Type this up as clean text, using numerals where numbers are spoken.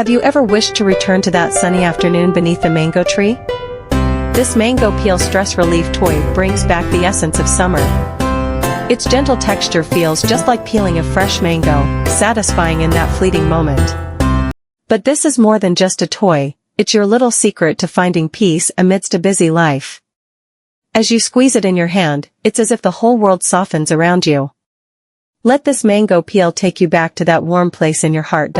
Have you ever wished to return to that sunny afternoon beneath the mango tree? This mango peel stress relief toy brings back the essence of summer. Its gentle texture feels just like peeling a fresh mango, satisfying in that fleeting moment. But this is more than just a toy, it's your little secret to finding peace amidst a busy life. As you squeeze it in your hand, it's as if the whole world softens around you. Let this mango peel take you back to that warm place in your heart.